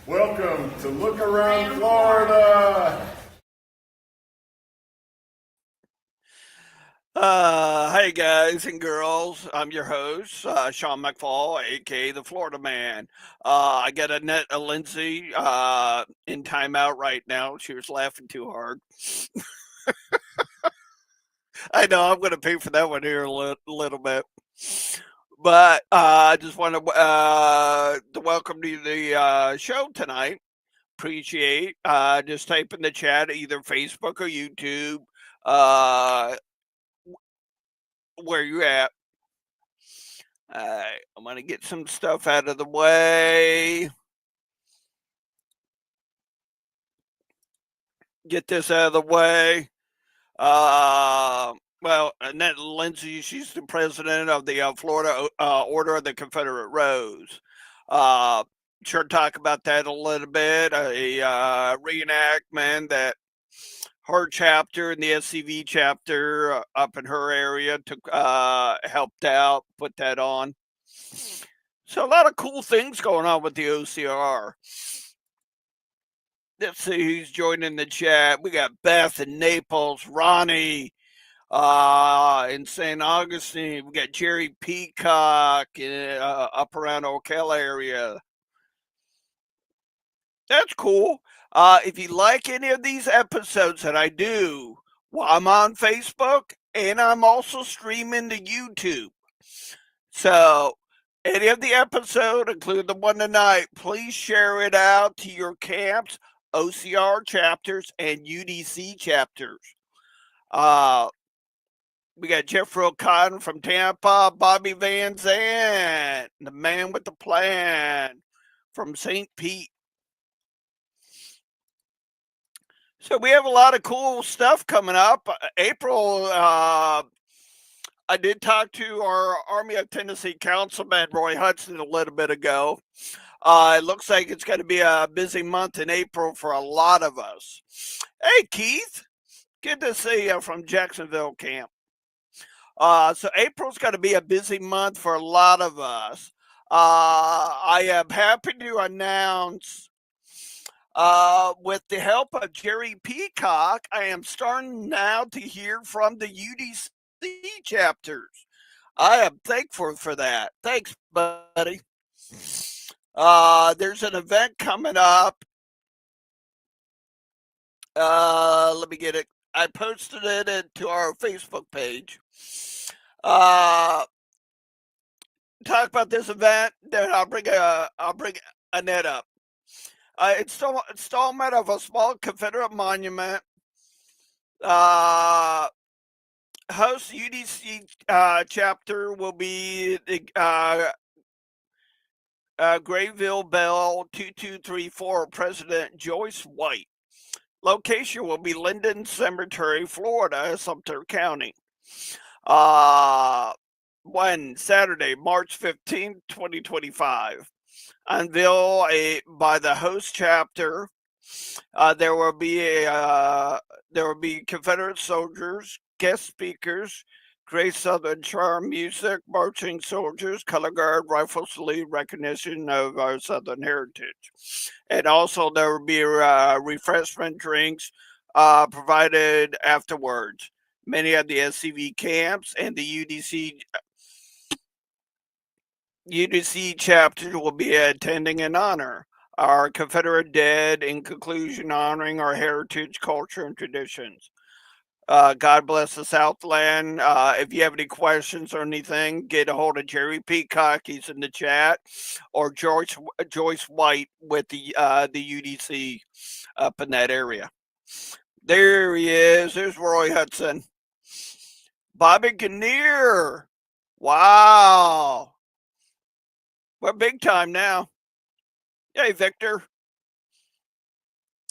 Welcome to Look Around Florida. Hey guys and girls, I'm your host, Sean McFall, aka the Florida Man. I got Annette Lindsey in timeout right now. She was laughing too hard. I know I'm going to pay for that one here a little bit. But I just want to welcome to the show tonight. Appreciate just type in the chat either Facebook or YouTube uh, where you at. Alright, I'm gonna get some stuff out of the way. Get this out of the way. Well, Annette Lindsey, she's the president of the Florida Order of the Confederate Rose. Uh, sure, talk about that a little bit. A reenactment that her chapter and the SCV chapter up in her area took helped out, put that on. So a lot of cool things going on with the OCR. Let's see who's joining the chat. We got Beth in Naples, Ronnie in St. Augustine. We got Jerry Peacock up around Ocala area. That's cool. If you like any of these episodes that I do, well, I'm on Facebook and I'm also streaming to YouTube. So any of the episode, including the one tonight, please share it out to your camps, OCR chapters, and UDC chapters. We got Jeffrey Cotton from Tampa, Bobby Van Zandt, the man with the plan from St. Pete. So we have a lot of cool stuff coming up. April, I did talk to our Army of Tennessee Councilman Roy Hudson a little bit ago. It looks like it's going to be a busy month in April for a lot of us. Hey, Keith, good to see you from Jacksonville camp. So April's going to be a busy month for a lot of us. I am happy to announce, with the help of Jerry Peacock, I am starting now to hear from the UDC chapters. I am thankful for that. Thanks, buddy. There's an event coming up. Let me get it. I posted it into our Facebook page. Talk about this event, then I'll bring Annette up. Installment of a small Confederate monument. Host UDC chapter will be the Grayville Bell 2234 President Joyce White. Location will be Linden Cemetery, Florida, Sumter County. When Saturday, March 15th, 2025. Unveil by the host chapter. There will be Confederate soldiers, guest speakers, Great Southern Charm music, marching soldiers, color guard, rifle salute, recognition of our Southern heritage. And also there will be refreshment drinks provided afterwards. Many of the SCV camps and the UDC chapters will be attending in honor our Confederate dead, in conclusion, honoring our heritage, culture, and traditions. God bless the Southland. If you have any questions or anything, get a hold of Jerry Peacock. He's in the chat, or Joyce White with the UDC up in that area. There he is. There's Roy Hudson. Bobby Kinnear. Wow. We're big time now. Hey, Victor.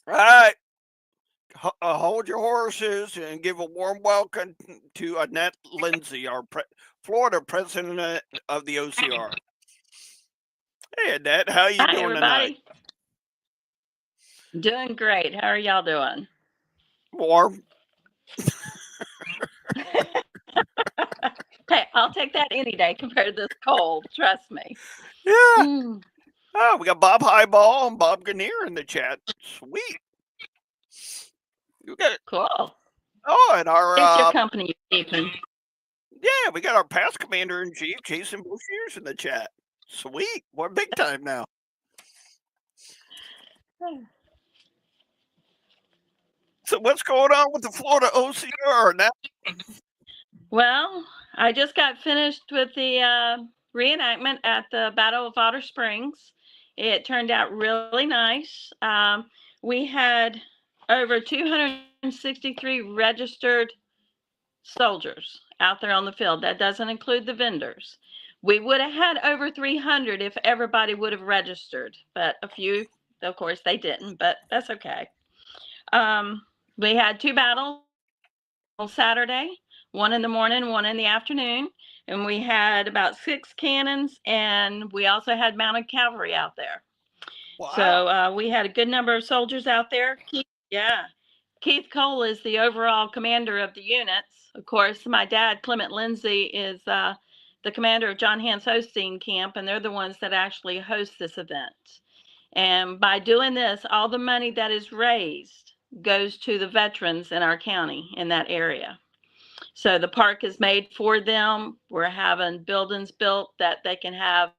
All right. Hold your horses and give a warm welcome to Annette Lindsey, our Florida president of the OCR. Hey, Annette, how you doing everybody. tonight? Doing great. How are y'all doing? Warm. Hey, I'll take that any day compared to this cold. Trust me. Yeah. Oh, we got Bob Highball and Bob Ganir in the chat. Sweet. You got Cool. oh, and our It's your company you're keeping. yeah, we got our past commander in chief, Jason Bushiers, in the chat. Sweet. We're big time now. So what's going on with the Florida OCR now? Well, I just got finished with the reenactment at the Battle of Otter Springs. It turned out really nice. We had over 263 registered soldiers out there on the field. That doesn't include the vendors. We would have had over 300 if everybody would have registered, but a few, of course, they didn't, but that's okay. We had 2 battles on Saturday, one in the morning, one in the afternoon, and we had about 6 cannons, and we also had mounted cavalry out there. Wow. So we had a good number of soldiers out there. Keith Cole is the overall commander of the units. Of course, my dad, Clement Lindsey, is the commander of John Hans Hosteen Camp, and they're the ones that actually host this event. And by doing this, all the money that is raised goes to the veterans in our county in that area. So the park is made for them. We're having buildings built that they can have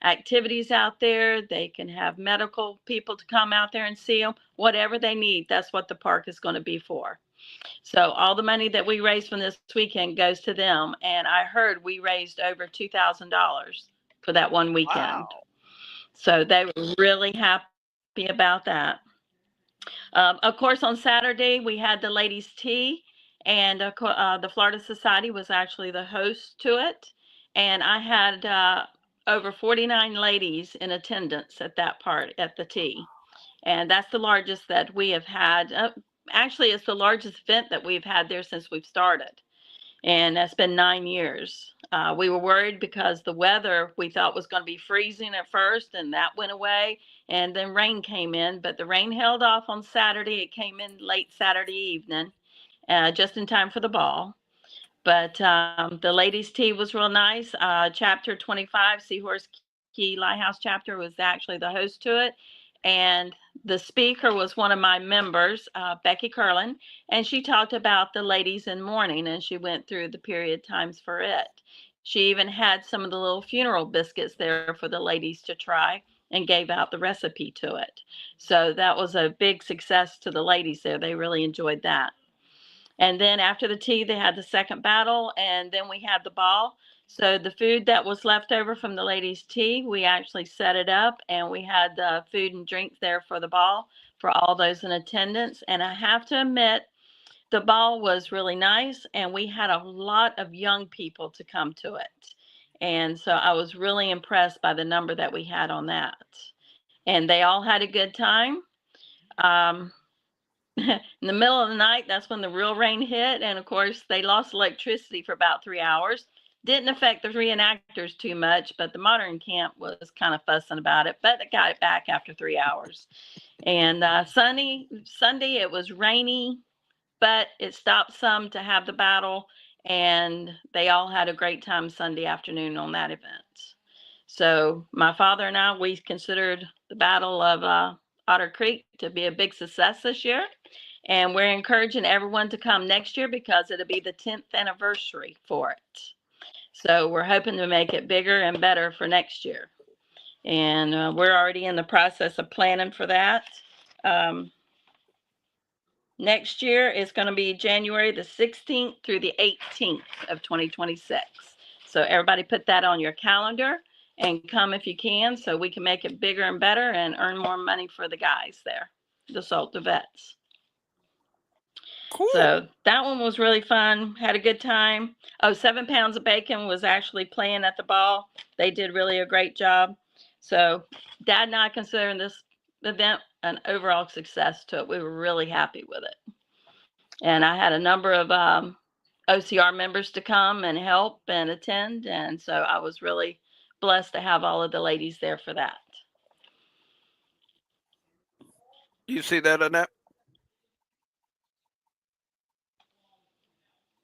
activities out there. They can have medical people to come out there and see them. Whatever they need, that's what the park is going to be for. So all the money that we raised from this weekend goes to them. And I heard we raised over $2,000 for that one weekend. Wow. So they were really happy about that. Of course, on Saturday, we had the ladies' tea, and the Florida Society was actually the host to it. And I had over 49 ladies in attendance at that part at the tea. And that's the largest that we have had. Actually, it's the largest event that we've had there since we've started. And that's been 9 years. We were worried because the weather we thought was going to be freezing at first, and that went away. And then rain came in, but the rain held off on Saturday. It came in late Saturday evening, just in time for the ball. But the ladies' tea was real nice. Chapter 25, Seahorse Key Lighthouse chapter, was actually the host to it. And the speaker was one of my members, Becky Curlin, and she talked about the ladies in mourning, and she went through the period times for it. She even had some of the little funeral biscuits there for the ladies to try and gave out the recipe to it. So that was a big success to the ladies there. They really enjoyed that. And then after the tea, they had the second battle, and then we had the ball. So the food that was left over from the ladies' tea, we actually set it up, and we had the food and drinks there for the ball for all those in attendance. And I have to admit, the ball was really nice, and we had a lot of young people to come to it. And so I was really impressed by the number that we had on that. And they all had a good time. In the middle of the night, that's when the real rain hit. And of course, they lost electricity for about 3 hours. Didn't affect the reenactors too much, but the modern camp was kind of fussing about it, but they got it back after 3 hours. And Sunday, it was rainy, but it stopped some to have the battle. And they all had a great time Sunday afternoon on that event. So my father and I, we considered the Battle of Otter Creek to be a big success this year. And we're encouraging everyone to come next year because it'll be the 10th anniversary for it. So we're hoping to make it bigger and better for next year. And we're already in the process of planning for that. Next year is going to be January the 16th through the 18th of 2026. So everybody put that on your calendar and come if you can so we can make it bigger and better and earn more money for the guys there, the vets. Cool. So that one was really fun. Had a good time. Oh, 7 pounds of bacon was actually playing at the ball. They did really a great job. So Dad and I considering this event an overall success to it. We were really happy with it. And I had a number of OCR members to come and help and attend. And so I was really blessed to have all of the ladies there for that. You see that, Annette?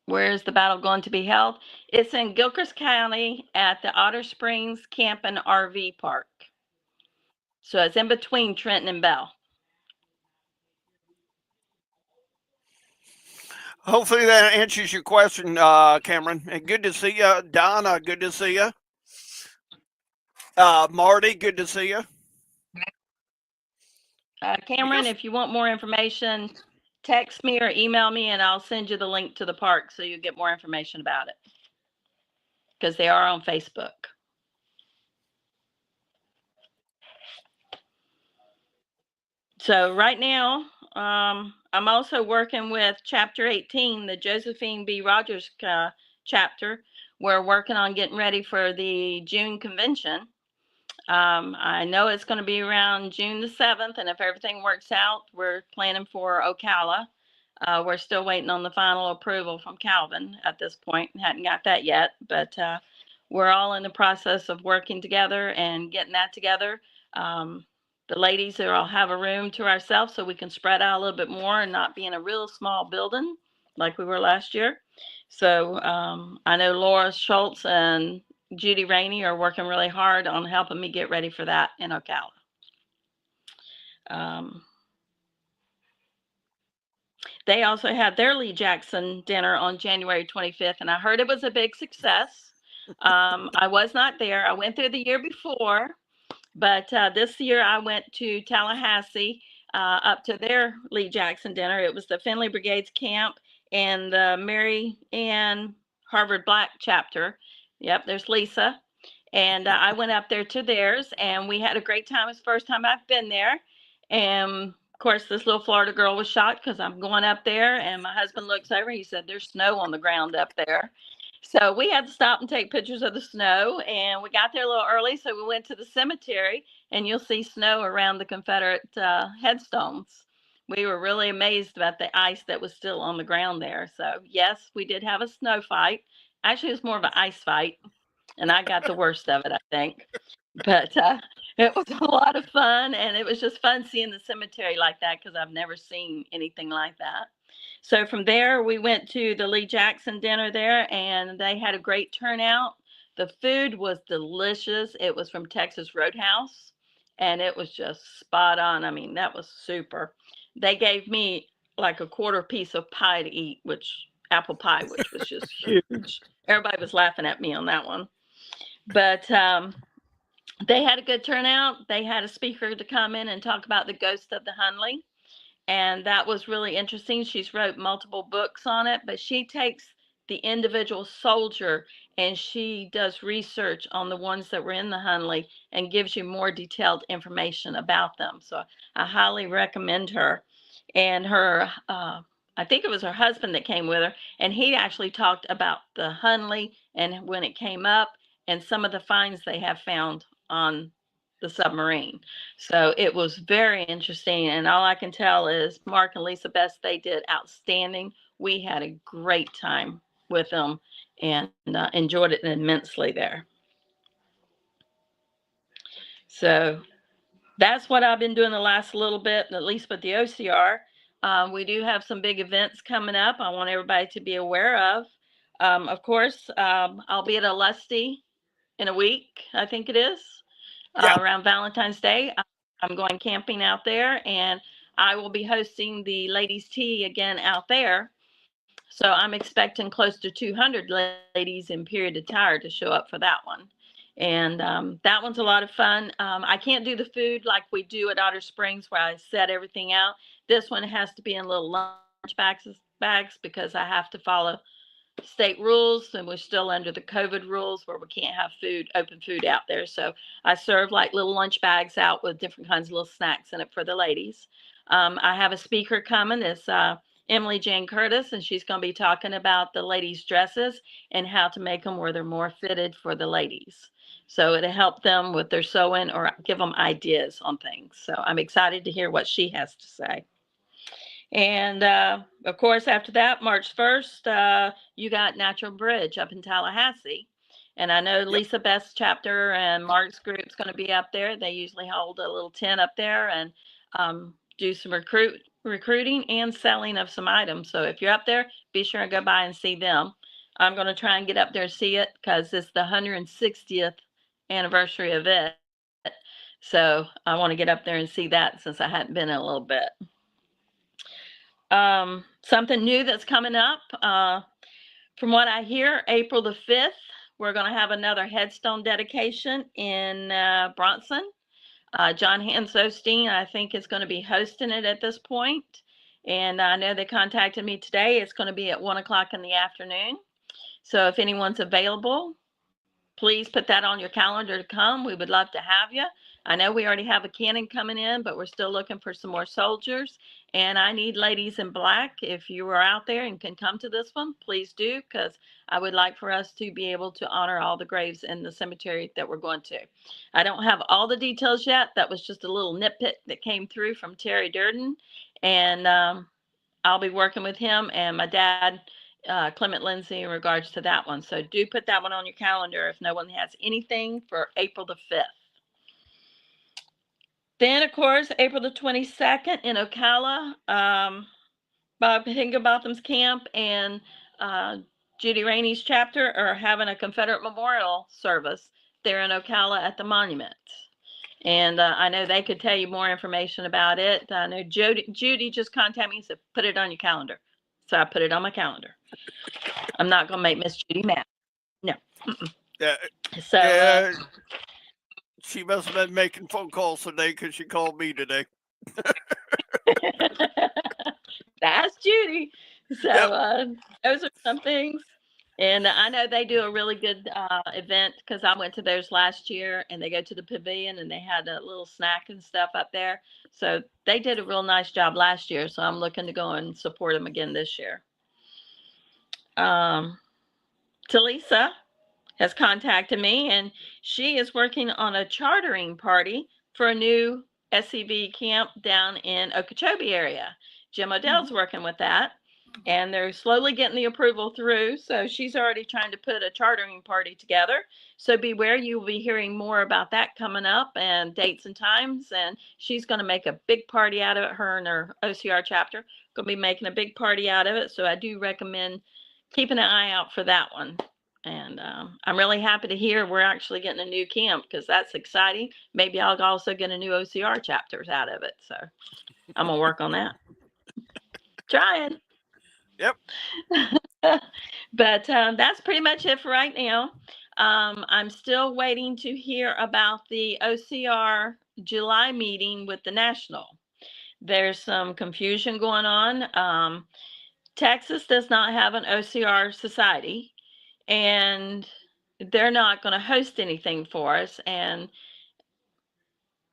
Where is the battle going to be held? It's in Gilchrist County at the Otter Springs Camp and RV Park. So it's in between Trenton and Bell. Hopefully that answers your question, Cameron. And good to see you, Donna. Good to see you, Marty. Good to see you. Cameron, if you want more information, text me or email me and I'll send you the link to the park so you get more information about it. Because they are on Facebook. So right now, I'm also working with Chapter 18, the Josephine B. Rogers chapter. We're working on getting ready for the June convention. I know it's going to be around June the 7th, and if everything works out, we're planning for Ocala. We're still waiting on the final approval from Calvin at this point. Hadn't got that yet, but we're all in the process of working together and getting that together. The ladies will all have a room to ourselves so we can spread out a little bit more and not be in a real small building like we were last year. So I know Laura Schultz and Judy Rainey are working really hard on helping me get ready for that in Ocala. They also had their Lee Jackson dinner on January 25th, and I heard it was a big success. I was not there. I went there the year before, but this year I went to Tallahassee up to their Lee Jackson dinner. It was the Finley Brigade's camp and the Mary Ann Harvard Black chapter. Yep, there's Lisa. And I went up there to theirs, and we had a great time. It's the first time I've been there. And of course, this little Florida girl was shocked because I'm going up there, and my husband looks over. He said, "There's snow on the ground up there." So we had to stop and take pictures of the snow, and we got there a little early. So we went to the cemetery, and you'll see snow around the Confederate headstones. We were really amazed about the ice that was still on the ground there. So yes, we did have a snow fight. Actually, it was more of an ice fight, and I got the worst of it, I think. But it was a lot of fun, and it was just fun seeing the cemetery like that because I've never seen anything like that. So from there, we went to the Lee Jackson dinner there, and they had a great turnout. The food was delicious. It was from Texas Roadhouse, and it was just spot on. I mean, that was super. They gave me like a quarter piece of pie to eat, which apple pie, which was just huge. Everybody was laughing at me on that one. But they had a good turnout. They had a speaker to come in and talk about the ghost of the Hunley. And that was really interesting. She's wrote multiple books on it, but she takes the individual soldier and she does research on the ones that were in the Hunley and gives you more detailed information about them. So I highly recommend her. And her, I think it was her husband that came with her, and he actually talked about the Hunley and when it came up and some of the finds they have found on the submarine. So it was very interesting. And all I can tell is Mark and Lisa Best, they did outstanding. We had a great time with them and enjoyed it immensely there. So that's what I've been doing the last little bit, at least with the OCR. We do have some big events coming up. I want everybody to be aware of. Of course, I'll be at a Lusty in a week, I think it is, around Valentine's Day. I'm going camping out there, and I will be hosting the ladies' tea again out there. So I'm expecting close to 200 ladies in period attire to show up for that one. And that one's a lot of fun. I can't do the food like we do at Otter Springs where I set everything out. This one has to be in little lunch bags because I have to follow state rules, and we're still under the COVID rules where we can't have open food out there. So I serve like little lunch bags out with different kinds of little snacks in it for the ladies. I have a speaker coming. It's Emily Jane Curtis, and she's going to be talking about the ladies' dresses and how to make them where they're more fitted for the ladies. So it'll help them with their sewing or give them ideas on things. So I'm excited to hear what she has to say. And of course, after that, March 1st, you got Natural Bridge up in Tallahassee. And I know Lisa Best's chapter and Mark's group's going to be up there. They usually hold a little tent up there and do some recruiting and selling of some items. So if you're up there, be sure and go by and see them. I'm going to try and get up there and see it because it's the 160th anniversary of it. So I want to get up there and see that since I hadn't been in a little bit. Something new that's coming up. From what I hear, April the 5th, we're going to have another headstone dedication in Bronson. John Hans Osteen, I think, is going to be hosting it at this point. And I know they contacted me today. It's going to be at 1 o'clock in the afternoon. So if anyone's available, please put that on your calendar to come. We would love to have you. I know we already have a cannon coming in, but we're still looking for some more soldiers. And I need ladies in black. If you are out there and can come to this one, please do, because I would like for us to be able to honor all the graves in the cemetery that we're going to. I don't have all the details yet. That was just a little nitpick that came through from Terry Durden. And I'll be working with him and my dad, Clement Lindsey, in regards to that one. So do put that one on your calendar if no one has anything for April the 5th. Then, of course, April the 22nd in Ocala, Bob Higginbotham's camp and Judy Rainey's chapter are having a Confederate memorial service there in Ocala at the monument. And I know they could tell you more information about it. I know Judy just contacted me and said, put it on your calendar. So I put it on my calendar. I'm not going to make Miss Judy mad. No. Yeah. So Yeah, she must have been making phone calls today because she called me today. that's Judy. So those are some things. And I know they do a really good event because I went to theirs last year, and they go to the pavilion and they had a little snack and stuff up there. So they did a real nice job last year. So I'm looking to go and support them again this year. Talisa has contacted me, and she is working on a chartering party for a new SCV camp down in Okeechobee area. Jim Odell's working with that, and they're slowly getting the approval through. So she's already trying to put a chartering party together. So beware, you will be hearing more about that coming up and dates and times. And she's going to make a big party out of it. Her and her OCR chapter going to be making a big party out of it. So I do recommend keeping an eye out for that one. And I'm really happy to hear we're actually getting a new camp because that's exciting. Maybe I'll also get a new OCR chapters out of it. So I'm going to work on that. Trying. Yep. But that's pretty much it for right now. I'm still waiting to hear about the OCR July meeting with the National. There's some confusion going on. Texas does not have an OCR society, and they're not going to host anything for us. And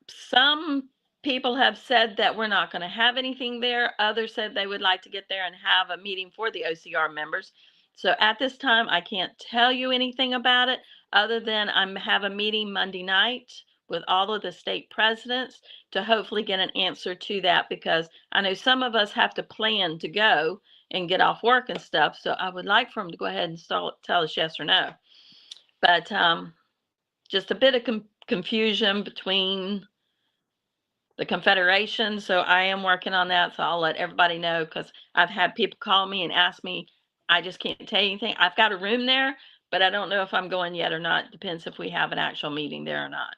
some people have said that we're not going to have anything there. Others said they would like to get there and have a meeting for the OCR members. So at this time, I can't tell you anything about it other than I have a meeting Monday night with all of the state presidents to hopefully get an answer to that, because I know some of us have to plan to go and get off work and stuff. So I would like for them to go ahead and tell us yes or no. But just a bit of confusion between the Confederation. So I am working on that. So I'll let everybody know, because I've had people call me and ask me. I just can't tell you anything. I've got a room there, but I don't know if I'm going yet or not. Depends if we have an actual meeting there or not.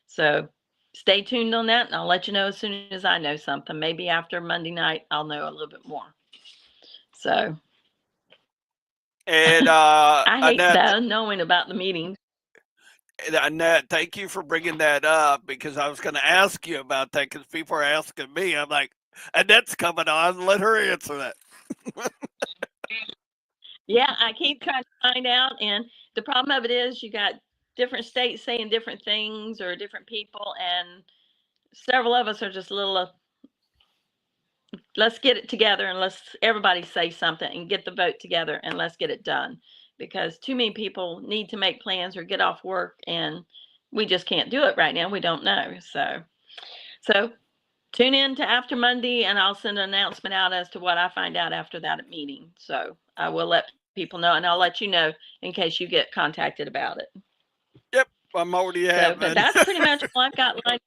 So stay tuned on that, and I'll let you know as soon as I know something. Maybe after Monday night, I'll know a little bit more. So. And I hate Annette, knowing about the meetings. Annette, thank you for bringing that up, because I was going to ask you about that because people are asking me. I'm like, Annette's coming on. Let her answer that. Yeah, I keep trying to find out. And the problem of it is you got different states saying different things or different people. And several of us are just a little, let's get it together and let's everybody say something and get the vote together and let's get it done. Because too many people need to make plans or get off work, and we just can't do it right now. We don't know. So tune in to after Monday, and I'll send an announcement out as to what I find out after that meeting. So I will let people know, and I'll let you know in case you get contacted about it. Yep, I'm already But that's pretty much all I've got. I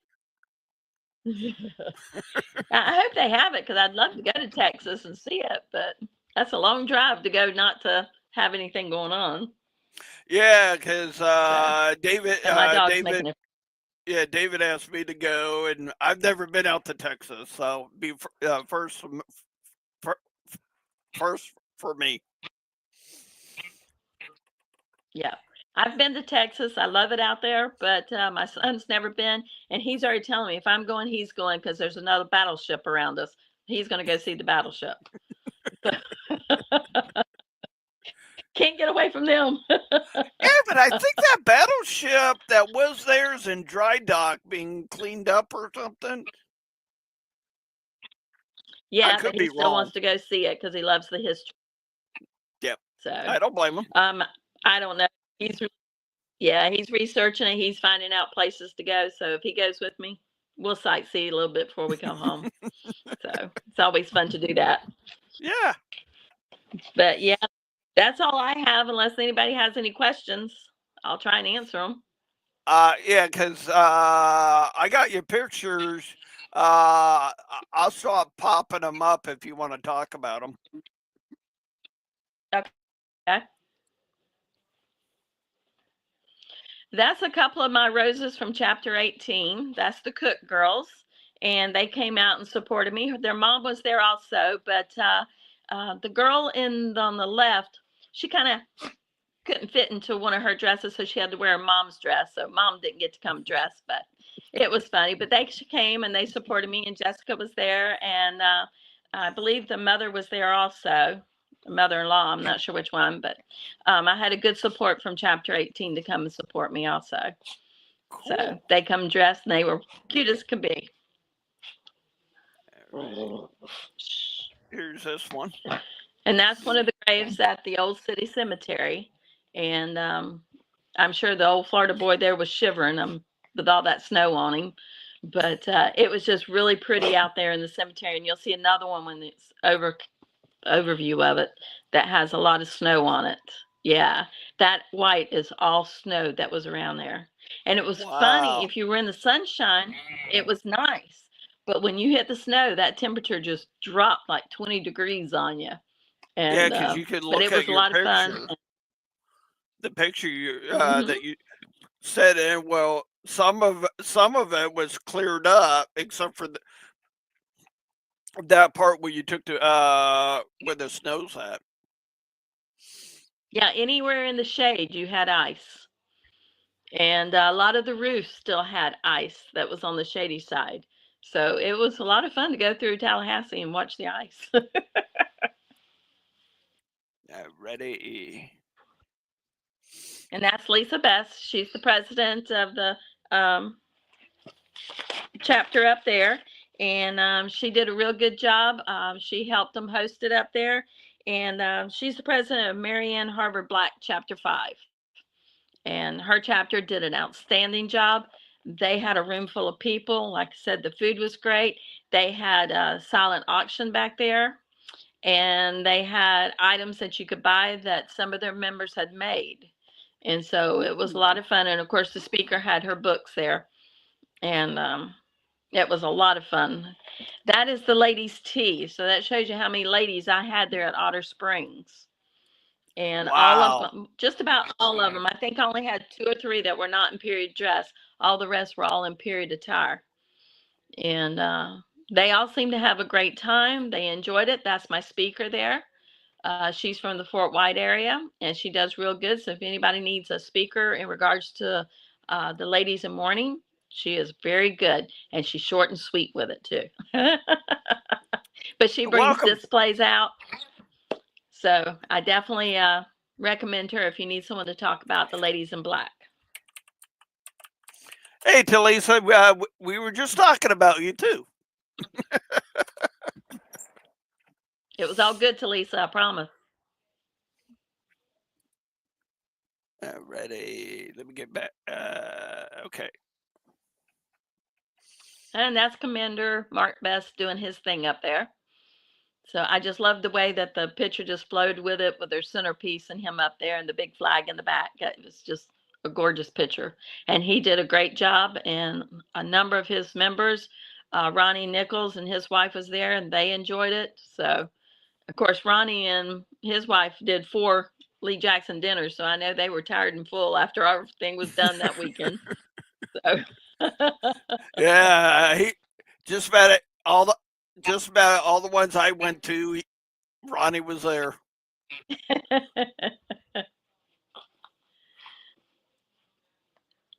hope they have it, because I'd love to go to Texas and see it, but that's a long drive to go not to have anything going on. Yeah, because David, and my dog's making it. Yeah, David asked me to go, and I've never been out to Texas, so be fir- first for me. Yeah. I've been to Texas. I love it out there, but my son's never been, and he's already telling me if I'm going, he's going because there's another battleship around us. He's going to go see the battleship. Can't get away from them. Yeah, but I think that battleship that was there is in dry dock being cleaned up or something. Yeah, I but could he be still wrong. wants to go see it because he loves the history. Yep. So I don't blame him. I don't know. He's researching it. He's finding out places to go. So if he goes with me, we'll sightsee a little bit before we come home. So it's always fun to do that. Yeah. But yeah, that's all I have. Unless anybody has any questions, I'll try and answer them. Yeah, because I got your pictures. I'll start popping them up if you want to talk about them. Okay. That's a couple of my roses from chapter 18. That's the Cook girls. And they came out and supported me. Their mom was there also, but the girl on the left, she kind of couldn't fit into one of her dresses, so she had to wear her mom's dress. So mom didn't get to come dressed, but it was funny. But they came and they supported me, and Jessica was there, and I believe the mother was there also, the mother-in-law. I'm not sure which one, but I had a good support from chapter 18 to come and support me also. Cool. So they come dressed, and they were cute as could be. Here's this one. And that's one of the graves at the old city cemetery. And I'm sure the old Florida boy there was shivering with all that snow on him. But it was just really pretty out there in the cemetery. And you'll see another one when it's overview of it that has a lot of snow on it. Yeah, that white is all snow that was around there. And it was funny, if you were in the sunshine, it was nice. But when you hit the snow, that temperature just dropped like 20 degrees on you. Yeah, And because you could but look it at was a your lot of fun. picture. The picture you Mhm. that you said in, well, some of it was cleared up, except for that part where you took to where the snow's at. Yeah, anywhere in the shade you had ice. And a lot of the roofs still had ice that was on the shady side. So it was a lot of fun to go through Tallahassee and watch the ice. Ready. And that's Lisa Best. She's the president of the chapter up there. And she did a real good job. She helped them host it up there. And she's the president of Marianne Harbor Black Chapter 5. And her chapter did an outstanding job. They had a room full of people. Like I said, the food was great. They had a silent auction back there, and they had items that you could buy that some of their members had made. And so it was a lot of fun. And of course, the speaker had her books there, and it was a lot of fun. That is the ladies' tea. So that shows you how many ladies I had there at Otter Springs. And all of them, just about all of them, I think I only had 2 or 3 that were not in period dress. All the rest were all in period attire. And they all seemed to have a great time. They enjoyed it. That's my speaker there. She's from the Fort White area, and she does real good. So if anybody needs a speaker in regards to the ladies in mourning, she is very good, and she's short and sweet with it too. But she brings displays out. So I definitely recommend her if you need someone to talk about the ladies in black. Hey, Talisa, we were just talking about you too. It was all good, Talisa, I promise. Ready. Let me get back. Okay. And that's Commander Mark Best doing his thing up there. So I just love the way that the picture just flowed with it, with their centerpiece and him up there and the big flag in the back. It was just a gorgeous picture. And he did a great job. And a number of his members, Ronnie Nichols and his wife was there, and they enjoyed it. So, of course, Ronnie and his wife did 4 Lee Jackson dinners. So I know they were tired and full after everything was done that weekend. So Yeah, he just about it, just about all the ones I went to. Ronnie was there.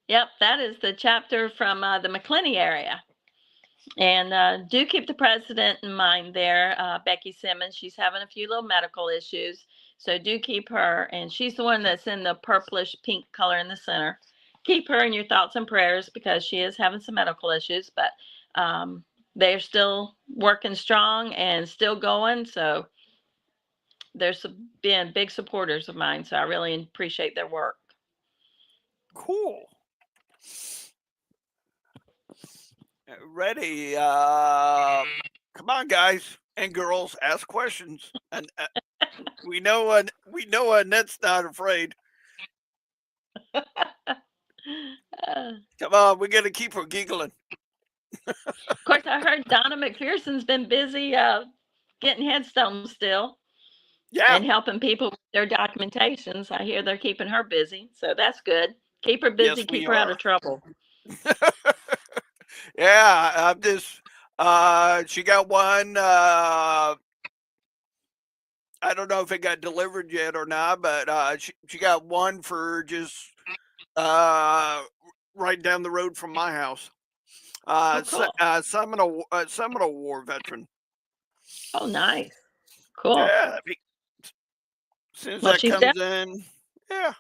Yep, that is the chapter from the McClinney area. And do keep the president in mind there, Becky Simmons. She's having a few little medical issues. So do keep her. And she's the one that's in the purplish pink color in the center. Keep her in your thoughts and prayers because she is having some medical issues, but they're still working strong and still going. So they're been big supporters of mine. So I really appreciate their work. Cool. Ready. Come on, guys and girls, ask questions. And we know Annette's not afraid. Come on, we got to keep her giggling. Of course, I heard Donna McPherson's been busy getting headstones still Yeah. and helping people with their documentations. I hear they're keeping her busy, so that's good. Keep her busy, Yes, we keep her out are. of trouble. Yeah, I'm just. She got one. I don't know if it got delivered yet or not, but she got one for just right down the road from my house. Oh, cool. Seminole War veteran. Oh, nice. Cool. Yeah, as soon as Well, that comes in, yeah.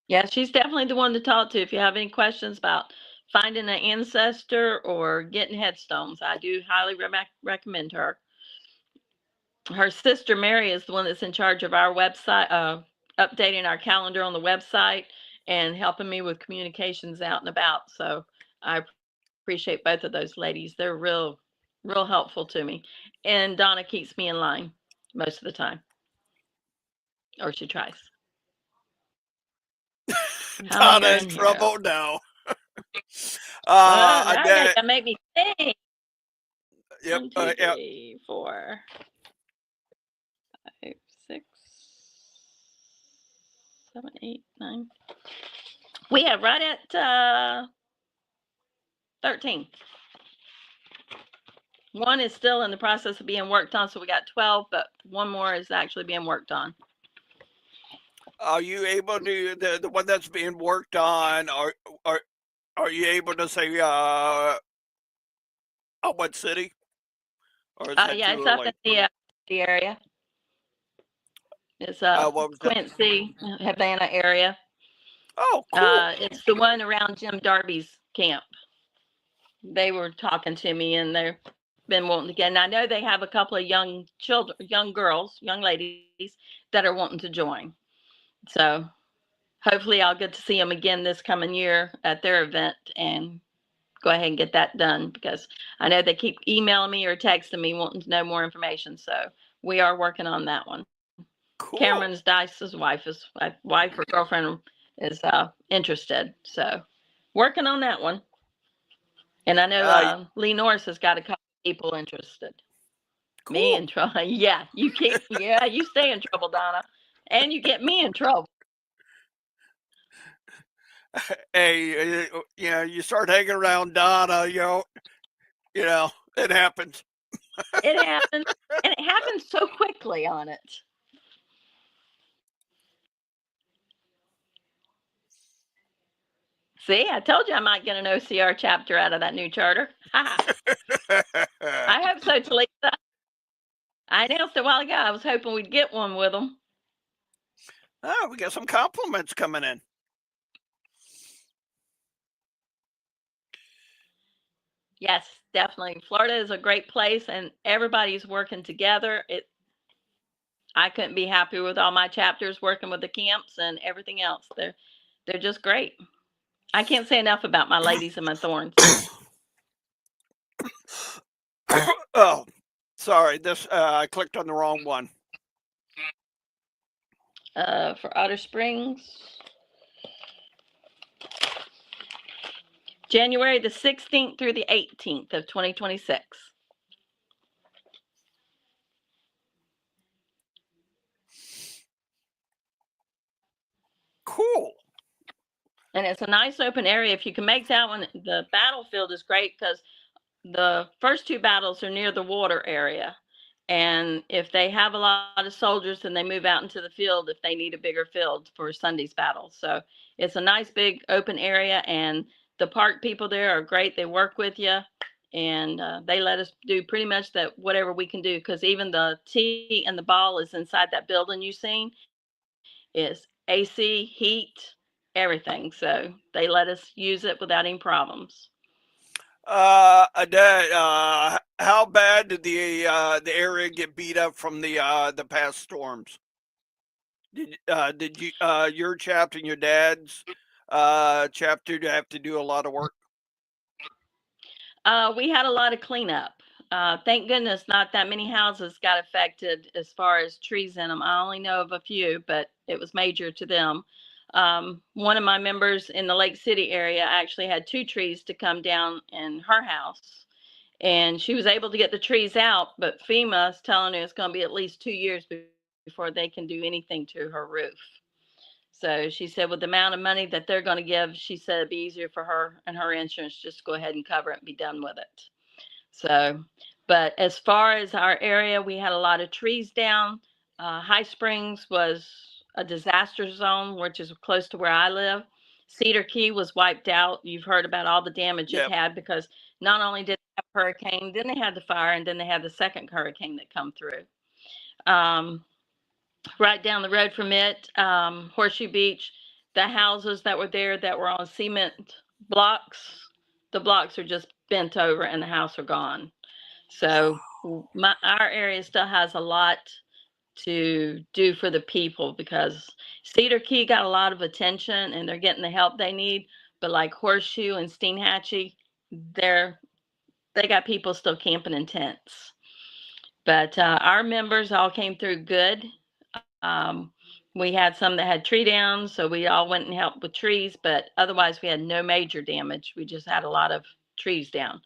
Yeah, she's definitely the one to talk to if you have any questions about finding an ancestor or getting headstones. I do highly recommend her. Her sister Mary is the one that's in charge of our website, updating our calendar on the website and helping me with communications out and about. So I appreciate both of those ladies. They're real helpful to me. And Donna keeps me in line most of the time, or she tries. How many Donna are in in here? trouble now. Now you Annette. gotta make me think. Yep. 1, 2, Yep. 3, 4, 5, 6, 7, 8, 9. We have right at 13. One is still in the process of being worked on, so we got 12, but one more is actually being worked on. Are you able to the one that's being worked on? Are you able to say what city? Or is that Yeah, too it's up early? in the area. It's What was that? Quincy, Havana area. Oh, cool. It's the one around Jim Darby's camp. They were talking to me and they've been wanting to get, and I know they have a couple of young children, young girls, young ladies that are wanting to join. So hopefully I'll get to see them again this coming year at their event and go ahead and get that done because I know they keep emailing me or texting me wanting to know more information. So we are working on that one. Cool. Cameron's Dice's wife or girlfriend is interested. So working on that one. And I know Lee Norris has got a couple of people interested. Cool. Me in trouble. Yeah, you stay in trouble, Donna. And you get me in trouble. Hey, you start hanging around Donna, it happens. It happens. And it happens so quickly on it. See, I told you I might get an OCR chapter out of that new charter. I hope so, Talisa. I announced a while ago I was hoping we'd get one with them. Oh, we got some compliments coming in. Yes, definitely. Florida is a great place and everybody's working together. I couldn't be happy with all my chapters working with the camps and everything else. They're just great. I can't say enough about my ladies and my thorns. Oh, sorry. I clicked on the wrong one. For Otter Springs, January the 16th through the 18th of 2026. Cool. And it's a nice open area. If you can make that one, the battlefield is great because the first two battles are near the water area. And if they have a lot of soldiers, then they move out into the field if they need a bigger field for Sunday's battle. So it's a nice big open area, and the park people there are great. They work with you, and they let us do pretty much that whatever we can do, because even the tee and the ball is inside that building you've seen is AC, heat, everything. So they let us use it without any problems. Annette, how bad did the area get beat up from the past storms? Did you your chapter and your dad's chapter have to do a lot of work? We had a lot of cleanup. Thank goodness not that many houses got affected as far as trees in them. I only know of a few, but it was major to them. One of my members in the Lake City area actually had 2 trees to come down in her house, and she was able to get the trees out, but FEMA is telling her it's going to be at least 2 years before they can do anything to her roof. So she said with the amount of money that they're going to give, she said it'd be easier for her and her insurance just to go ahead and cover it and be done with it. So, but as far as our area, we had a lot of trees down. High Springs was a disaster zone, which is close to where I live. Cedar Key was wiped out. You've heard about all the damage it Yep. had because not only did they have a hurricane, then they had the fire, and then they had the second hurricane that come through. Right down the road from it, Horseshoe Beach, the houses that were there that were on cement blocks, the blocks are just bent over and the house are gone. So our area still has a lot to do for the people because Cedar Key got a lot of attention and they're getting the help they need. But like Horseshoe and Steinhatchee, they got people still camping in tents. But our members all came through good. Um, we had some that had tree downs, so we all went and helped with trees, but otherwise we had no major damage. We just had a lot of trees down.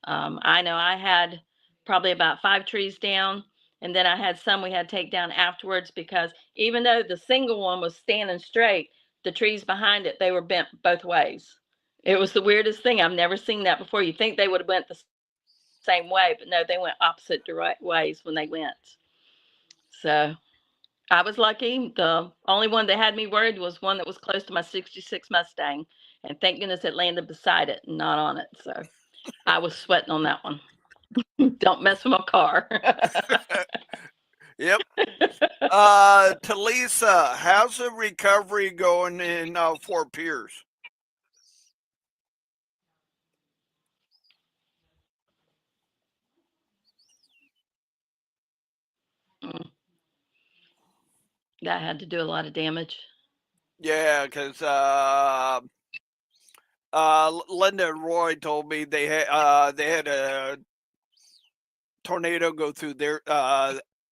I know I had probably about 5 trees down, and then I had some we had to take down afterwards because even though the single one was standing straight, the trees behind it, they were bent both ways. It was the weirdest thing. I've never seen that before. You think they would have went the same way, but no, they went opposite direct ways when they went. So I was lucky. The only one that had me worried was one that was close to my 66 Mustang. And thank goodness it landed beside it and not on it. So I was sweating on that one. Don't mess with my car. Yep. Talisa, how's the recovery going in Fort Pierce? That had to do a lot of damage. Yeah, because Linda and Roy told me they had a tornado go through their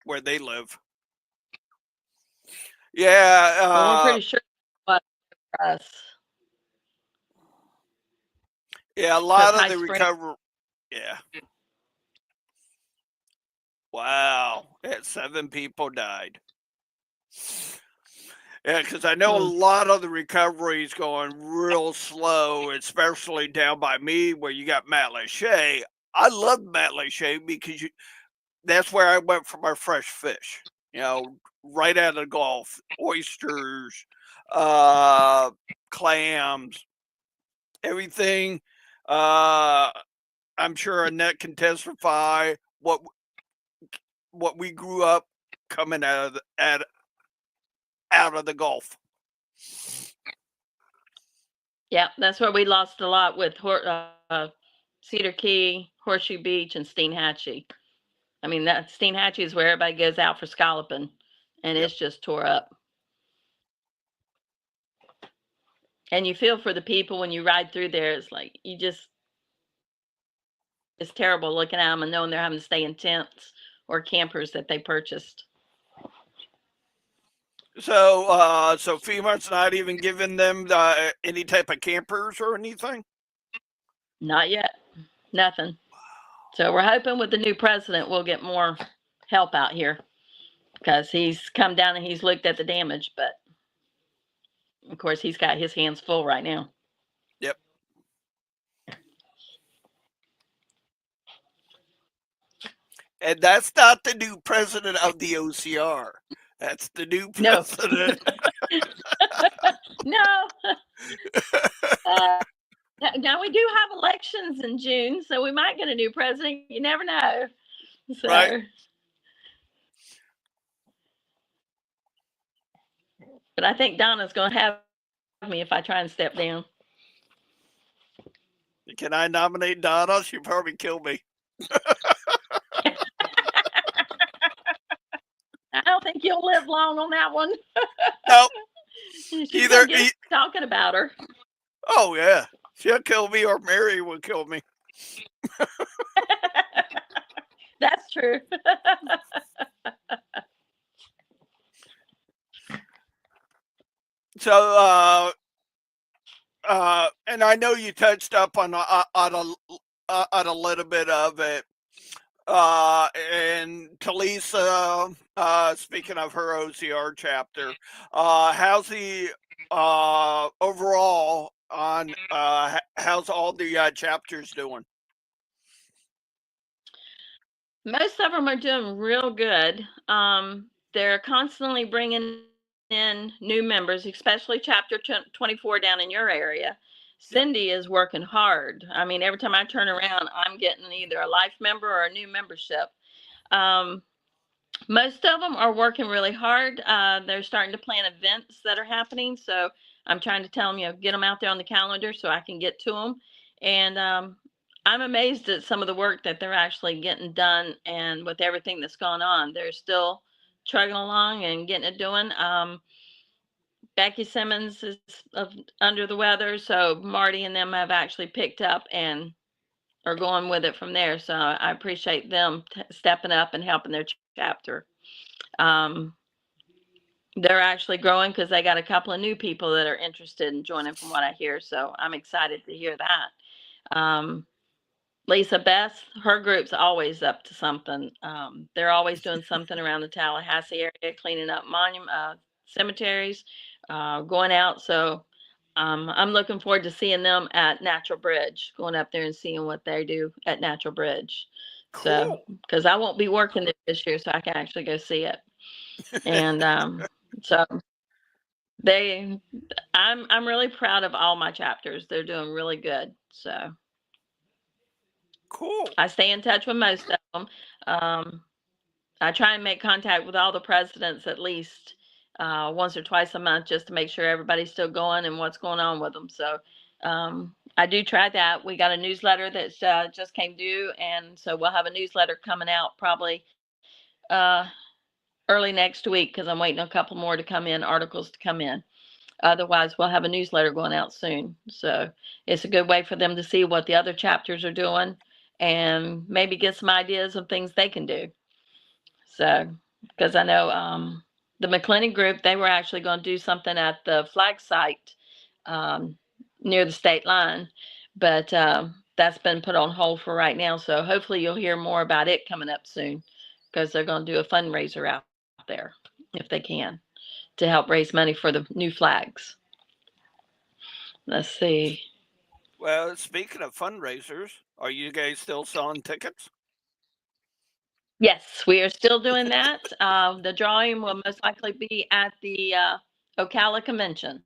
where they live. Yeah, Well, we're pretty sure it was for us. yeah, a Because lot of High the Springs, recovery. Yeah. Wow. Yeah, 7 people died. Yeah, because I know a lot of the recovery is going real slow, especially down by me where you got Matt Lachey. I love Matt Lachey because that's where I went for my fresh fish. You know, right out of the Gulf, oysters, clams, everything. I'm sure Annette can testify what we grew up coming out of the Gulf. yeah, that's where we lost a lot with Cedar Key, Horseshoe Beach, and Steinhatchee. I mean, that Steinhatchee is where everybody goes out for scalloping, and Yep. it's just tore up. And you feel for the people when you ride through there. It's like it's terrible looking at them and knowing they're having to stay in tents or campers that they purchased. So, so FEMA's not even giving them any type of campers or anything. Not yet, nothing. So we're hoping with the new president we'll get more help out here because he's come down and he's looked at the damage, but Of course, he's got his hands full right now. Yep. And that's not the new president of the OCR. That's the new No. president. No. Now we do have elections in June, so we might get a new president. You never know. So. Right. But I think Donna's going to have me if I try and step down. Can I nominate Donna? She'll probably kill me. I don't think you'll live long on that one. No. She's gonna get talking about her. Oh yeah, she'll kill me, or Mary will kill me. That's true. So, and I know you touched up on a little bit of it. And Talisa, speaking of her OCR chapter, how's the overall on how's all the chapters doing? Most of them are doing real good. They're constantly bringing in new members, especially chapter 24 down in your area. Cindy is working hard. I mean, every time I turn around, I'm getting either a life member or a new membership. Most of them are working really hard. They're starting to plan events that are happening. So I'm trying to tell them, get them out there on the calendar so I can get to them. And I'm amazed at some of the work that they're actually getting done. And with everything that's gone on, they're still chugging along and getting it doing. Becky Simmons is under the weather. So Marty and them have actually picked up and are going with it from there. So I appreciate them stepping up and helping their chapter. They're actually growing because they got a couple of new people that are interested in joining from what I hear. So I'm excited to hear that. Lisa Beth, her group's always up to something. They're always doing something around the Tallahassee area, cleaning up cemeteries, going out. So I'm looking forward to seeing them at Natural Bridge, going up there and seeing what they do at Natural Bridge. Cool. So, because I won't be working this year, so I can actually go see it. And so I'm really proud of all my chapters. They're doing really good. So cool. I stay in touch with most of them. I try and make contact with all the presidents at least once or twice a month just to make sure everybody's still going and what's going on with them. So I do try that. We got a newsletter that just came due, and so we'll have a newsletter coming out probably early next week because I'm waiting a couple more to come in, articles to come in. Otherwise, we'll have a newsletter going out soon. So it's a good way for them to see what the other chapters are doing and maybe get some ideas of things they can do. So, because I know the McClenny group, they were actually going to do something at the flag site near the state line, but that's been put on hold for right now. So hopefully you'll hear more about it coming up soon because they're going to do a fundraiser out there if they can to help raise money for the new flags. Let's see. Well, speaking of fundraisers, are you guys still selling tickets? Yes, we are still doing that. The drawing will most likely be at the Ocala convention,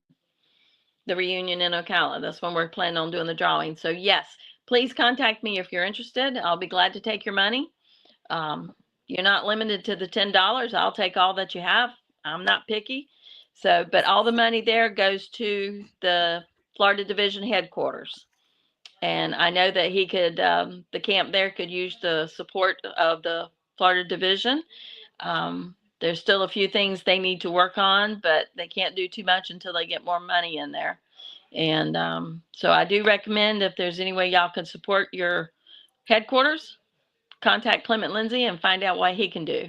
the reunion in Ocala. That's when we're planning on doing the drawing. So yes, please contact me if you're interested. I'll be glad to take your money. You're not limited to the $10. I'll take all that you have. I'm not picky. So, but all the money there goes to the Florida Division headquarters. And I know that he could, the camp there could use the support of the Florida Division. There's still a few things they need to work on, but they can't do too much until they get more money in there. And so I do recommend if there's any way y'all can support your headquarters, contact Clement Lindsey and find out what he can do.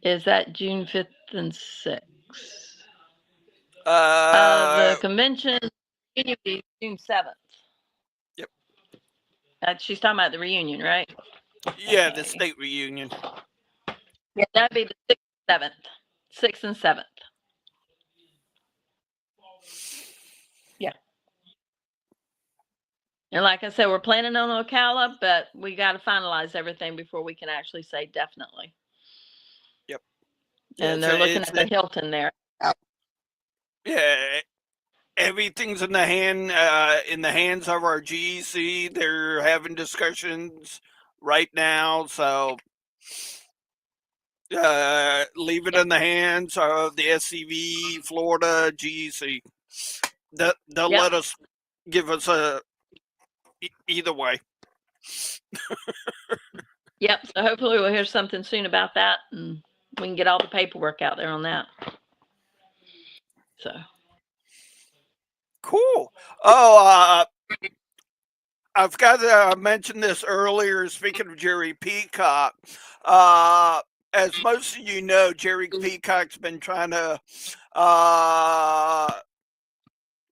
Is that June 5th and 6th? The convention is June 7th. Yep. She's talking about the reunion, right? Yeah, okay. The state reunion. Yeah, that'd be the 6th and 7th. 6th and 7th. And like I said, we're planning on Ocala, but we got to finalize everything before we can actually say definitely. Yep. And they're looking at the Hilton there. Yeah, everything's in the hands of our GEC. They're having discussions right now, so leave it in the hands of the SCV, Florida, GEC. They'll let us give us either way. Yep. So hopefully we'll hear something soon about that, and we can get all the paperwork out there on that. So cool. Oh, I forgot to mention this earlier. Speaking of Jerry Peacock, as most of you know, Jerry Peacock's been trying to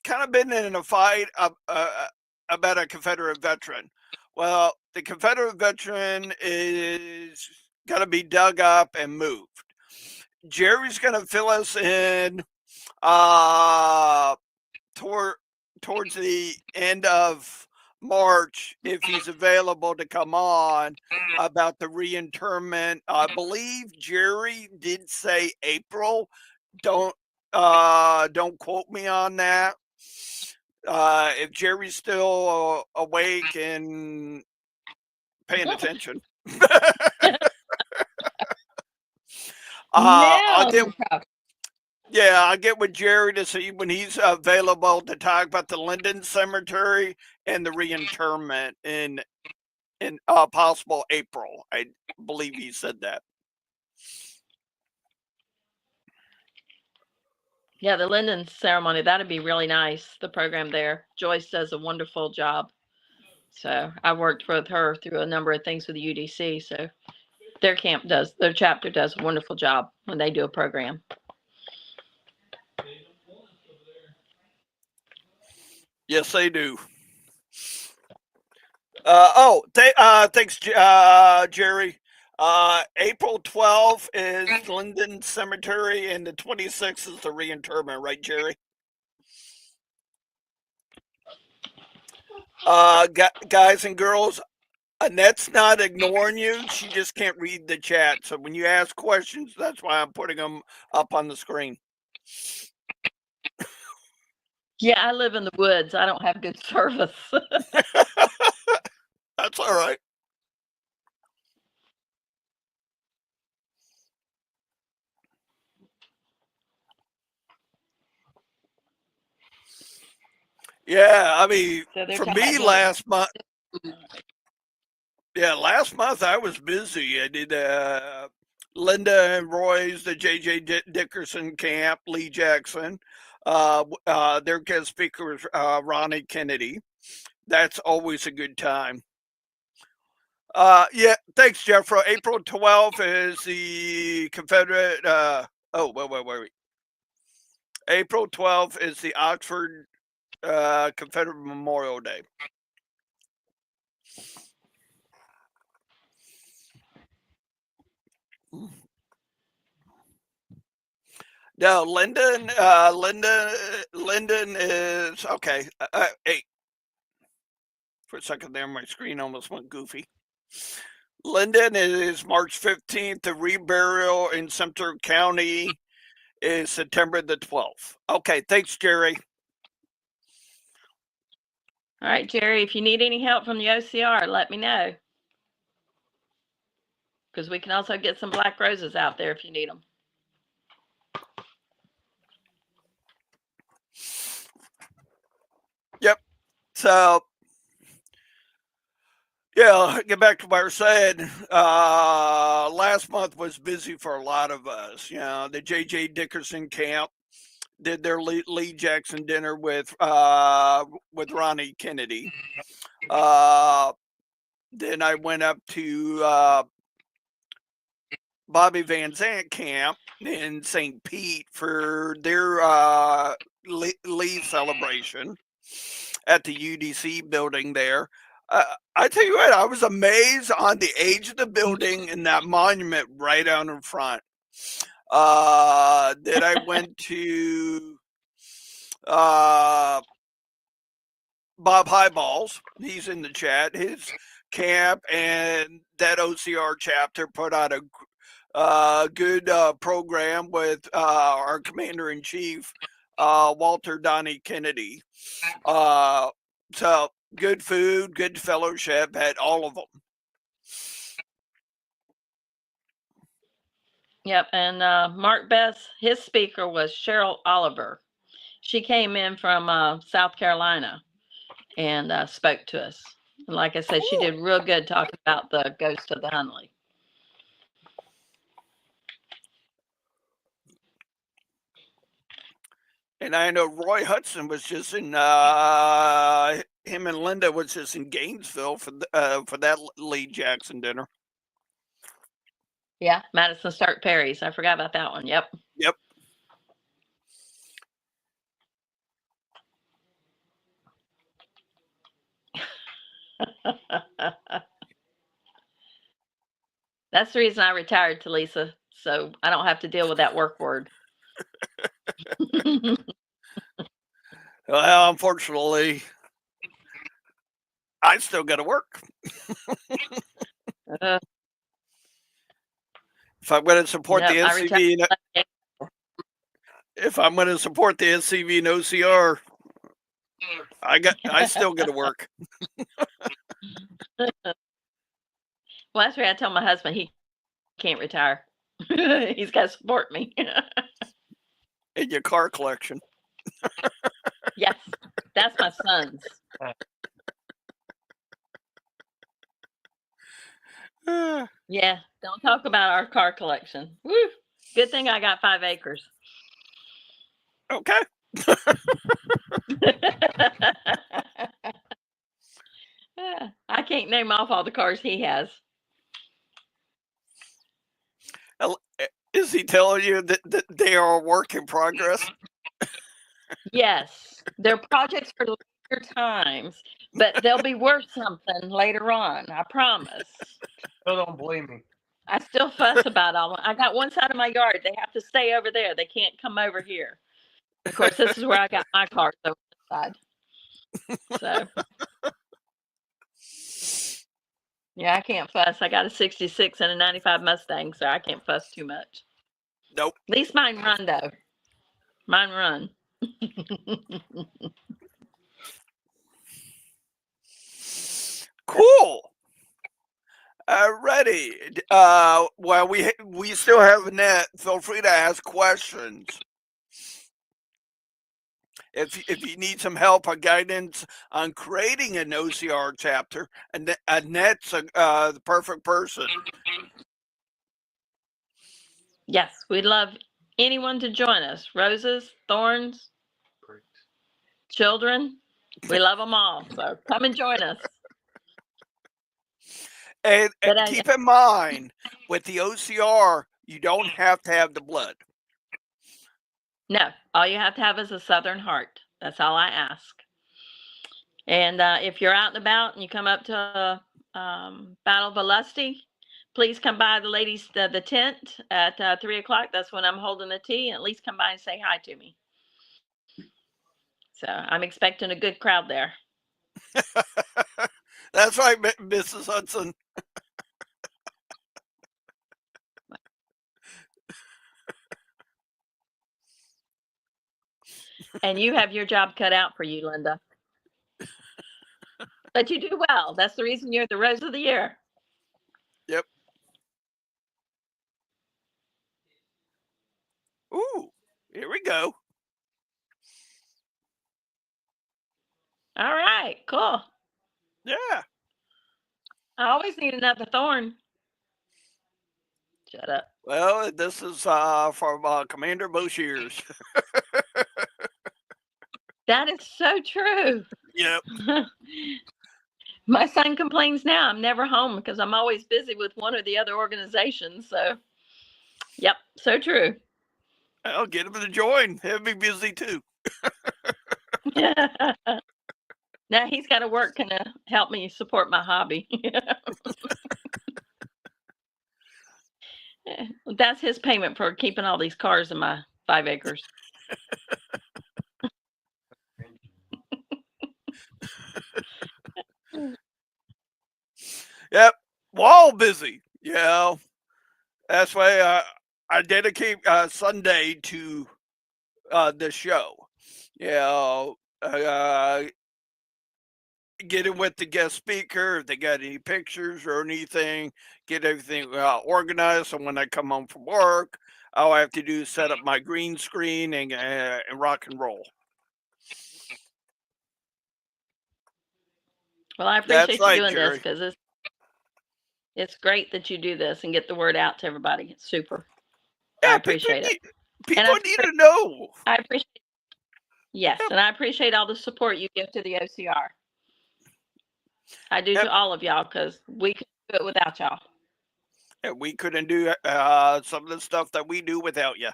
kind of been in a fight about a Confederate veteran. Well, the Confederate veteran is going to be dug up and moved. Jerry's going to fill us in towards the end of March, if he's available to come on, about the reinterment. I believe Jerry did say April. Don't quote me on that. If Jerry's still awake and paying attention. I'll get with Jerry to see when he's available to talk about the Linden Cemetery and the reinterment in possible April. I believe he said that. Yeah, the Linden ceremony, that'd be really nice. The program there. Joyce does a wonderful job. So I worked with her through a number of things with the UDC. So their chapter does a wonderful job when they do a program. Yes, they do. Thanks, Jerry. April 12th is Linden Cemetery, and the 26th is the reinterment, right, Jerry? Guys and girls, Annette's not ignoring you. She just can't read the chat. So when you ask questions, that's why I'm putting them up on the screen. Yeah, I live in the woods. I don't have good service. That's all right. Yeah, I mean, for me last month. Yeah, last month I was busy. I did Linda and Roy's, the J.J. Dickerson camp, Lee Jackson. Their guest speaker was Ronnie Kennedy. That's always a good time. Yeah, thanks, Jeffro. April 12th is the Confederate. Wait. April 12th is the Oxford Confederate Memorial Day. No, Linden is okay. Hey, for a second there, my screen almost went goofy. Linden is March 15th. The reburial in Sumter County is September the 12th. Okay, thanks, Jerry. All right, Jerry, if you need any help from the OCR, let me know. Because we can also get some black roses out there if you need them. Yep. So, yeah, get back to what I was saying. Last month was busy for a lot of us. You know, the J.J. Dickerson camp did their Lee Jackson dinner with Ronnie Kennedy. Then I went up to Bobby Van Zant camp in St. Pete for their Lee celebration at the UDC building there. I tell you what, I was amazed on the age of the building and that monument right out in front. Then I went to Bob Highballs, he's in the chat. His camp and that OCR chapter put out a good program with our commander in chief, Walter Donnie Kennedy. So good food, good fellowship at all of them. Yep, and Mark Best, his speaker was Cheryl Oliver. She came in from South Carolina and spoke to us. And like I said, she did real good talking about the ghost of the Hunley. And I know Roy Hudson was just in. Him and Linda was just in Gainesville for that Lee Jackson dinner. Yeah, Madison Stark Perry's. I forgot about that one. Yep. Yep. That's the reason I retired, to Lisa, so I don't have to deal with that work word. Well, unfortunately, I still got to work. If I'm going to support the NCV, if I'm going to support the NCV and OCR, I still got to work. Well, that's where I tell my husband he can't retire. He's got to support me. In your car collection. Yes, that's my son's. Yeah, don't talk about our car collection. Woo! Good thing I got 5 acres. Okay. I can't name off all the cars he has. Is he telling you that they are a work in progress? Yes, they're projects for later times, but they'll be worth something later on. I promise. Still don't blame me. I still fuss about all. I got one side of my yard. They have to stay over there. They can't come over here. Of course, this is where I got my cars over the side. So, yeah, I can't fuss. I got a 66 and a 95 Mustang, so I can't fuss too much. Nope. At least mine run, though. Mine run. Cool. Ready. Well, we still have Annette. Feel free to ask questions. If you need some help or guidance on creating an OCR chapter, and Annette's the perfect person. Yes, we'd love anyone to join us. Roses, thorns, children. We love them all. So come and join us. And keep in mind, with the OCR, you don't have to have the blood. No, all you have to have is a Southern heart. That's all I ask. And if you're out and about and you come up to Battle of Alusty, please come by the ladies' the tent at 3 o'clock. That's when I'm holding the tea. And at least come by and say hi to me. So I'm expecting a good crowd there. That's right, Mrs. Hudson. And you have your job cut out for you, Linda. But you do well. That's the reason you're the Rose of the Year. Yep. Ooh, here we go. All right, cool. Yeah. I always need another thorn. Shut up. Well, this is from Commander Boshears. That is so true. Yep. My son complains now I'm never home because I'm always busy with one or the other organization. So, yep, so true. I'll get him to join. He'll be busy too. Now he's got to work to help me support my hobby. That's his payment for keeping all these cars in my 5 acres. Yep, we're all busy. You know, that's why I dedicate Sunday to this show. You know, get in with the guest speaker if they got any pictures or anything. Get everything organized. So when I come home from work, all I have to do is set up my green screen and rock and roll. Well, I That's appreciate you right, doing this Jerry. because it's great that you do this and get the word out to everybody. It's super. I Yeah, appreciate it. people need to know. I appreciate yes, Yep. and I appreciate all the support you give to the OCR. I do Yep. to all of y'all because we couldn't do it without y'all. And we couldn't do some of the stuff that we do without you.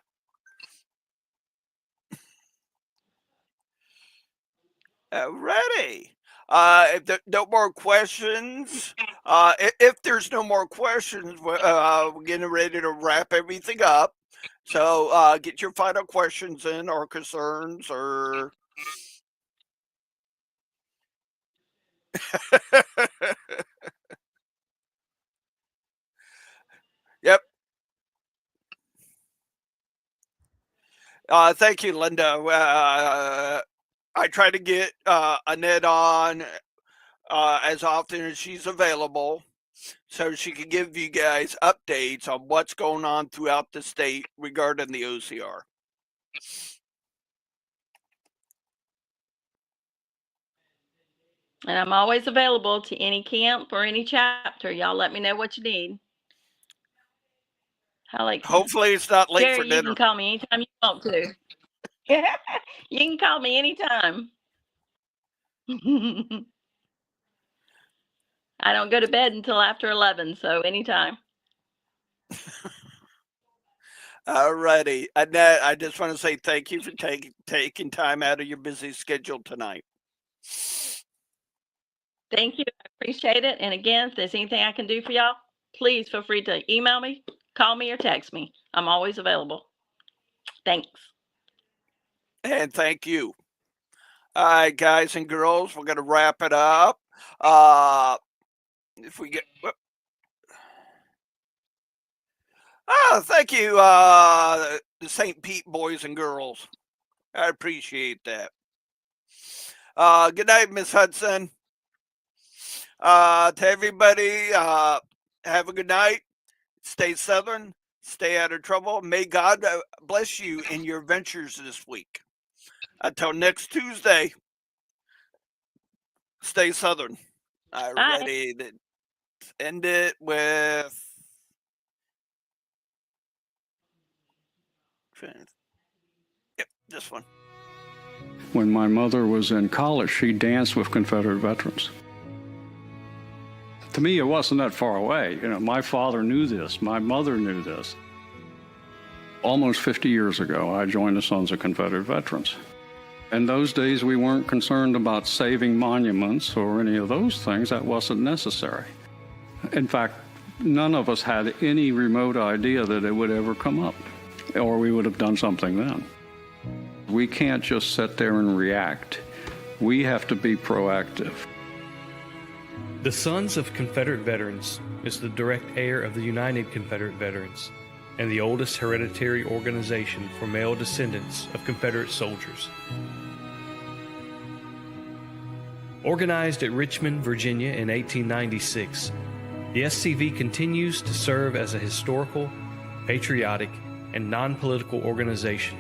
Alrighty. If there no more questions, if there's no more questions, we're getting ready to wrap everything up. So get your final questions in or concerns or. Yep. Thank you, Linda. I try to get Annette on as often as she's available so she can give you guys updates on what's going on throughout the state regarding the OCR. And I'm always available to any camp or any chapter. Y'all let me know what you need. Hopefully it's not late Jerry, for dinner. you can call me anytime you want to. You can call me anytime. I don't go to bed until after 11, so anytime. Alrighty, Annette, I just want to say thank you for taking time out of your busy schedule tonight. Thank you. I appreciate it. And again, if there's anything I can do for y'all, please feel free to email me, call me, or text me. I'm always available. Thanks. And thank you. All right, guys and girls, we're going to wrap it up. If we get. Oh, thank you, the St. Pete boys and girls. I appreciate that. Good night, Miss Hudson. To everybody, have a good night. Stay Southern. Stay out of trouble. May God bless you in your ventures this week. Until next Tuesday, stay Southern. I'm ready to end it with. Yep, this one. When my mother was in college, she danced with Confederate veterans. To me, it wasn't that far away. You know, my father knew this. My mother knew this. Almost 50 years ago, I joined the Sons of Confederate Veterans. In those days, we weren't concerned about saving monuments or any of those things. That wasn't necessary. In fact, none of us had any remote idea that it would ever come up, or we would have done something then. We can't just sit there and react. We have to be proactive. The Sons of Confederate Veterans is the direct heir of the United Confederate Veterans and the oldest hereditary organization for male descendants of Confederate soldiers. Organized at Richmond, Virginia in 1896, the SCV continues to serve as a historical, patriotic, and non-political organization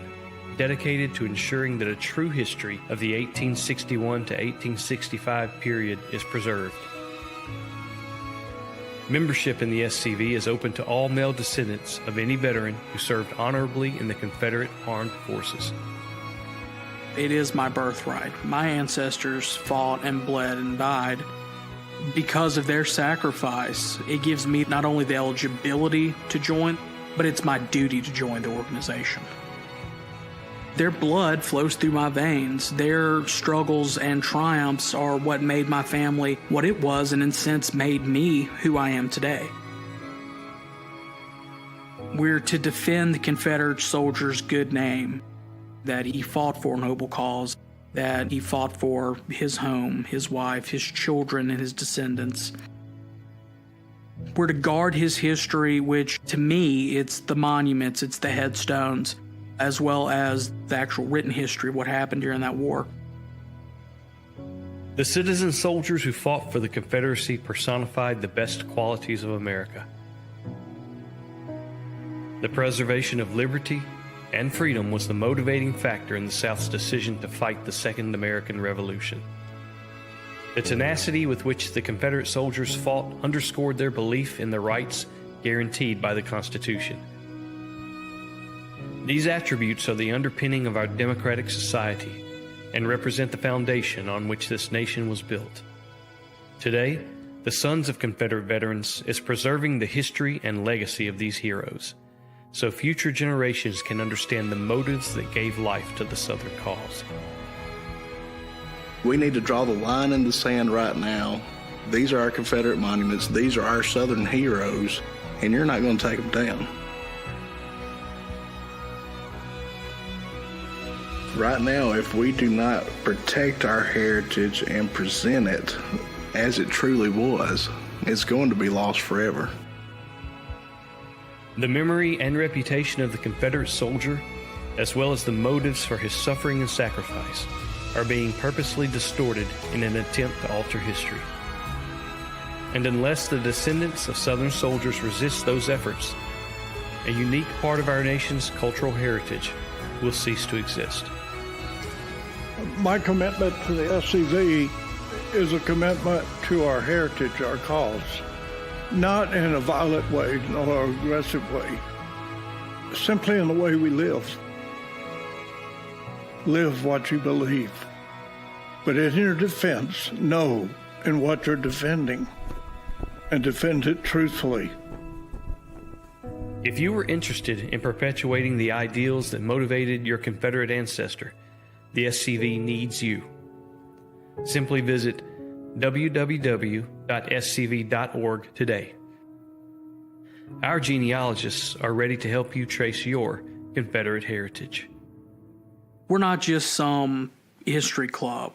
dedicated to ensuring that a true history of the 1861 to 1865 period is preserved. Membership in the SCV is open to all male descendants of any veteran who served honorably in the Confederate Armed Forces. It is my birthright. My ancestors fought and bled and died. Because of their sacrifice, it gives me not only the eligibility to join, but it's my duty to join the organization. Their blood flows through my veins. Their struggles and triumphs are what made my family what it was, and in a sense made me who I am today. We're to defend the Confederate soldier's good name, that he fought for a noble cause, that he fought for his home, his wife, his children, and his descendants. We're to guard his history, which to me, it's the monuments, it's the headstones, as well as the actual written history of what happened during that war. The citizen soldiers who fought for the Confederacy personified the best qualities of America. The preservation of liberty and freedom was the motivating factor in the South's decision to fight the Second American Revolution. The tenacity with which the Confederate soldiers fought underscored their belief in the rights guaranteed by the Constitution. These attributes are the underpinning of our democratic society and represent the foundation on which this nation was built. Today, the Sons of Confederate Veterans is preserving the history and legacy of these heroes, so future generations can understand the motives that gave life to the Southern cause. We need to draw the line in the sand right now. These are our Confederate monuments. These are our Southern heroes, and you're not going to take them down. Right now, if we do not protect our heritage and present it as it truly was, it's going to be lost forever. The memory and reputation of the Confederate soldier, as well as the motives for his suffering and sacrifice, are being purposely distorted in an attempt to alter history. And unless the descendants of Southern soldiers resist those efforts, a unique part of our nation's cultural heritage will cease to exist. My commitment to the SCV is a commitment to our heritage, our cause. Not in a violent way, nor an aggressive way. Simply in the way we live. Live what you believe. But in your defense, know in what you're defending. And defend it truthfully. If you were interested in perpetuating the ideals that motivated your Confederate ancestor, the SCV needs you. Simply visit www.scv.org today. Our genealogists are ready to help you trace your Confederate heritage. We're not just some history club.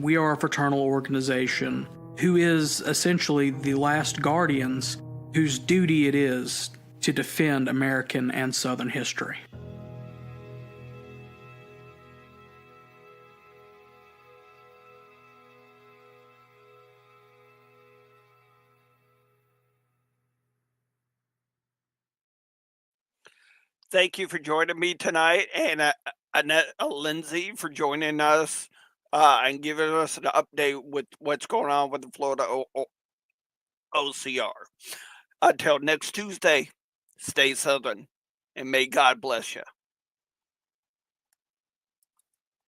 We are a fraternal organization who is essentially the last guardians whose duty it is to defend American and Southern history. Thank you for joining me tonight, and Annette Lindsey for joining us and giving us an update with what's going on with the Florida OCR. Until next Tuesday, stay Southern, and may God bless you.